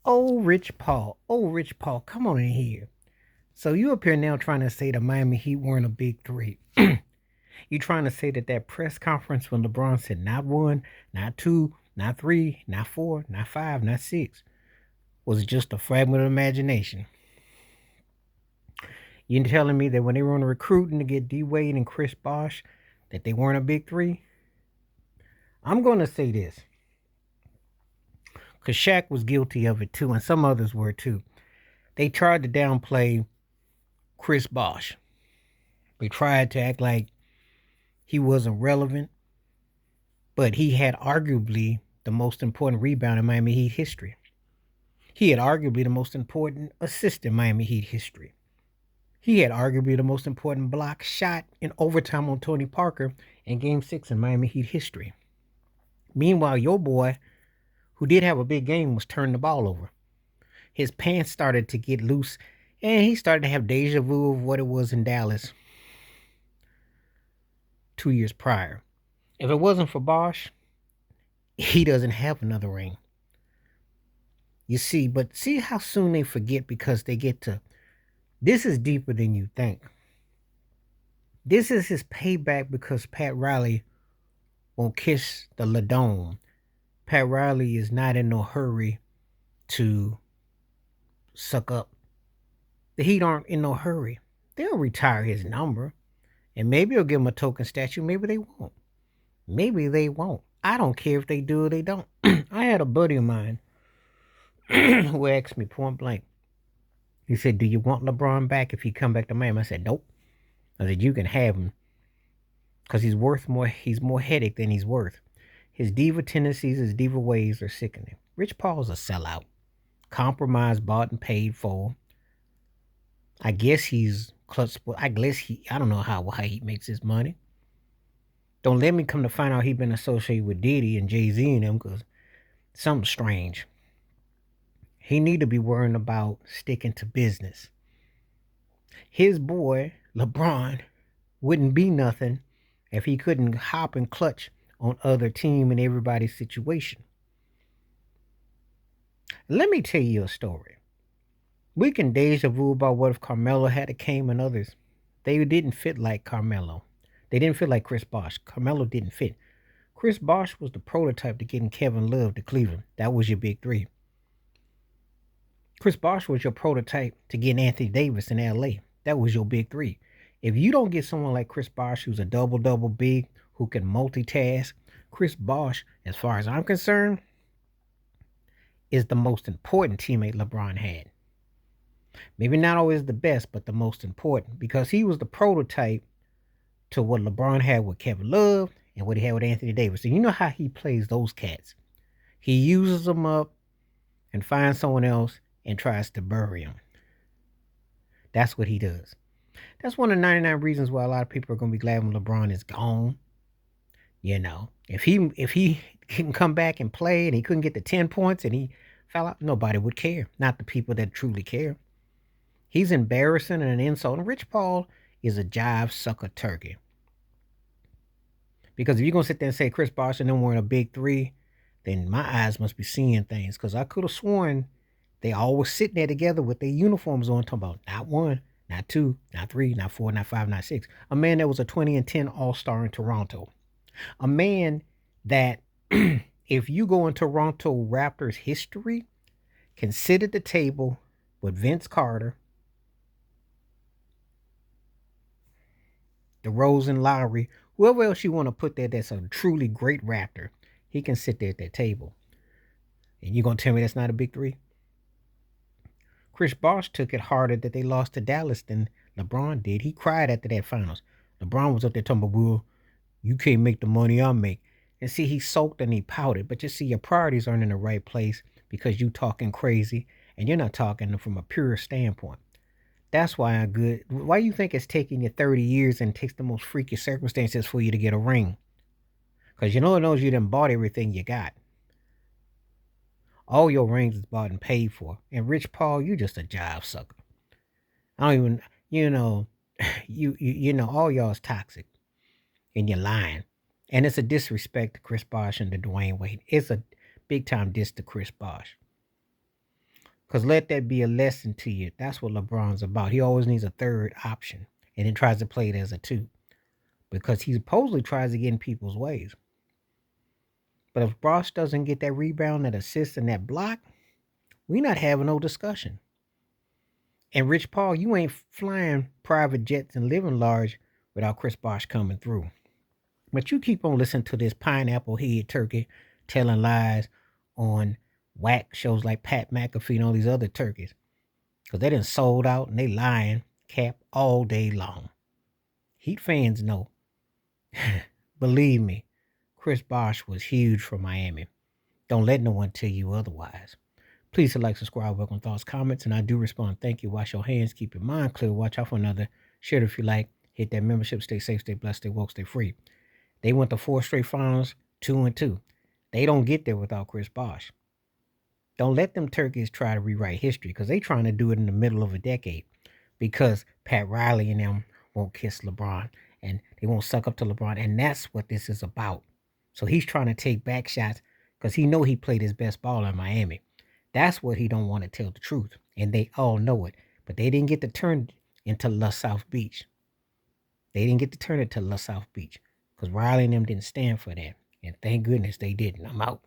Oh, Rich Paul. Oh, Rich Paul, come on in here. So you up here now trying to say the Miami Heat weren't a big three. You trying to say that press conference when LeBron said not one, not two, not three, not four, not five, not six was just a fragment of imagination. You telling me that when they were on the recruiting to get D Wade and Chris Bosh, that they weren't a big three? I'm going to say this because Shaq was guilty of it too, and some others were too. They tried to downplay Chris Bosh. They tried to act like he wasn't relevant, but he had arguably the most important rebound in Miami Heat history. He had arguably the most important assist in Miami Heat history. He had arguably the most important block shot in overtime on Tony Parker in Game 6 in Miami Heat history. Meanwhile, your boy, who did have a big game, was turning the ball over. His pants started to get loose, and he started to have deja vu of what it was in Dallas 2 years prior. If it wasn't for Bosh, he doesn't have another ring. You see, but see how soon they forget because they get to. This is deeper than you think. This is his payback because Pat Riley won't kiss the Ladome. Pat Riley is not in no hurry to suck up. The Heat aren't in no hurry. They'll retire his number. And maybe they'll give him a token statue. Maybe they won't. Maybe they won't. I don't care if they do or they don't. I had a buddy of mine who asked me point blank. He said, "Do you want LeBron back if he come back to Miami?" I said, "Nope." I said, "You can have him because he's worth more. He's more headache than he's worth. His diva tendencies, his diva ways are sickening. Rich Paul's a sellout, compromised, bought and paid for. I guess he's clutch. I guess I don't know how he makes his money. Don't let me come to find out he been associated with Diddy and Jay-Z and them because something's strange. He need to be worrying about sticking to business. His boy, LeBron, wouldn't be nothing if he couldn't hop and clutch on other team and everybody's situation. Let me tell you a story. We can deja vu about what if Carmelo had a came and others. They didn't fit like Carmelo. They didn't fit like Chris Bosh. Carmelo didn't fit. Chris Bosh was the prototype to getting Kevin Love to Cleveland. That was your big three. Chris Bosh was your prototype to getting Anthony Davis in LA. That was your big three. If you don't get someone like Chris Bosh, who's a double big, who can multitask, Chris Bosh, as far as I'm concerned, is the most important teammate LeBron had. Maybe not always the best, but the most important because he was the prototype to what LeBron had with Kevin Love and what he had with Anthony Davis. And you know how he plays those cats. He uses them up and finds someone else and tries to bury them. That's what he does. That's one of the 99 reasons why a lot of people are going to be glad when LeBron is gone. You know, if he can come back and play and he couldn't get the 10 points and he fell out, nobody would care. Not the people that truly care. He's embarrassing and an insult. And Rich Paul is a jive sucker turkey. Because if you're going to sit there and say Chris Bosh and them weren't a big three, then my eyes must be seeing things. Because I could have sworn they all were sitting there together with their uniforms on, talking about not one, not two, not three, not four, not five, not six. A man that was a 20-10 All-Star in Toronto. A man that, if you go in Toronto Raptors history, can sit at the table with Vince Carter, DeRozan, Lowry, whoever else you want to put there that's a truly great Raptor, he can sit there at that table. And you're going to tell me that's not a big three? Chris Bosh took it harder that they lost to Dallas than LeBron did. He cried after that finals. LeBron was up there talking about, well, you can't make the money I make. And see, he sulked and he pouted. But you see, your priorities aren't in the right place because you talking crazy and you're not talking from a pure standpoint. That's why I'm good. Why you think it's taking you 30 years and takes the most freaky circumstances for you to get a ring? Because you know it knows you done bought everything you got. All your rings is bought and paid for. And Rich Paul, you just a jive sucker. I don't even, you know, all y'all's toxic. And you're lying. And it's a disrespect to Chris Bosh and to Dwayne Wade. It's a big time diss to Chris Bosh. Because let that be a lesson to you. That's what LeBron's about. He always needs a third option and then tries to play it as a two because he supposedly tries to get in people's ways. But if Bosh doesn't get that rebound, that assist, and that block, we not having no discussion. And Rich Paul, you ain't flying private jets and living large without Chris Bosh coming through. But you keep on listening to this pineapple head turkey telling lies on whack shows like Pat McAfee and all these other turkeys. Because they done sold out and they lying cap all day long. Heat fans know. Believe me, Chris Bosh was huge for Miami. Don't let no one tell you otherwise. Please hit like, subscribe, welcome thoughts, comments, and I do respond. Thank you. Wash your hands. Keep your mind clear. Watch out for another. Share it if you like. Hit that membership. Stay safe, stay blessed, stay woke, stay free. They went to 4 straight finals, 2-2. They don't get there without Chris Bosh. Don't let them turkeys try to rewrite history because they trying to do it in the middle of a decade because Pat Riley and them won't kiss LeBron and they won't suck up to LeBron. And that's what this is about. So he's trying to take back shots because he know he played his best ball in Miami. That's what he don't want to tell the truth. And they all know it. But they didn't get to turn it into La South Beach. They didn't get to turn it to La South Beach because Riley and them didn't stand for that. And thank goodness they didn't. I'm out.